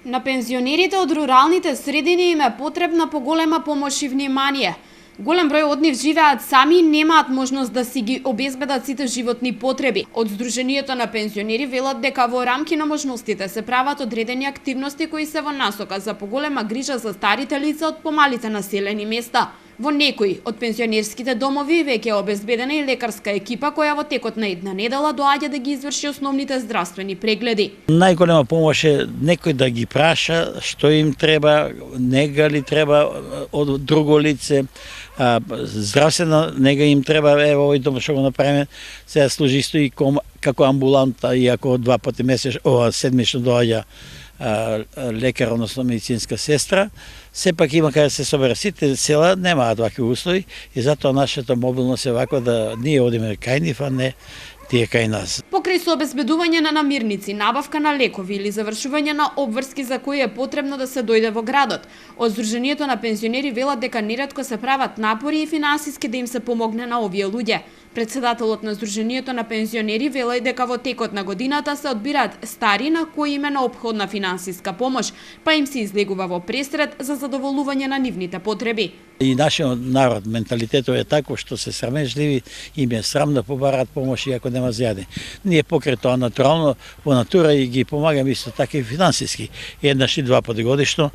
На пензионерите од руралните средини им е потребна поголема помош и внимание. Голем број од нив живеат сами и немаат можност да си ги обезбедат сите животни потреби. Од Сдруженијето на пензионери велат дека во рамки на можностите се прават одредени активности кои се во насока за поголема грижа за старите лица од помалите населени места. Во некои од пензионерските домови веќе е обезбедена и лекарска екипа која во текот на една недела доаѓа да ги изврши основните здравствени прегледи. Најголема помош е некој да ги праша што им треба, нега ли треба од друго лице, здравствена нега им треба, ево овој дом што го направиме, сега служи исто и како амбуланта, иако 2 пати седмично доаѓа лекар, односно медицинска сестра, сепак има каде се собере. Сите села немаат вакви услови и затоа нашата мобилност е ваква да ние одиме кај нив, а не тие кај нас. Покрај со обезбедување на намирници, набавка на лекови или завршување на обврски за кои е потребно да се дојде во градот, од Сдруженијето на пензионери велат дека неретко се прават напори и финансиски да им се помогне на овие луѓе. Председателот на Сдруженијето на пензионери вела и дека во текот на годината се одбираат стари на кои им е неопходна финансиска помош, па им се излегува во пресред за задоволување на нивните потреби. И нашиот народ, менталитетот е таков што се срамежливи, им е срам да побараат помош иако нема за јаде. Ние покрај тоа натурално во натура и ги помагаме исто така и финансиски, еднаш и 2 пати годишно.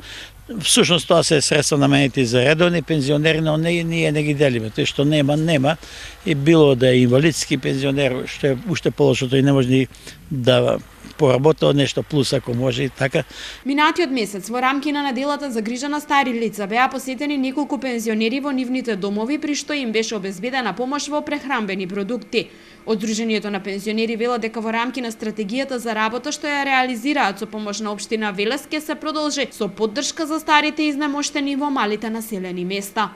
Всушност тоа се средства наменети за редовни пензионери, но ние не ги делиме. Тој што нема, и било да е инвалидски пензионер, што е уште полошо, тој не може да поработи нешто плюс ако може и така. Минатиот месец во рамки на неделата за грижа на стари лица беа посетени неколку пензионери во нивните домови, при што им беше обезбедена помош во прехранбени продукти. Од Сдруженијето на пензионери вела дека во рамки на стратегијата за работа што ја реализираат со помош на општина Велес ќе се продолжи со поддршка за старите изнемоштени во малите населени места.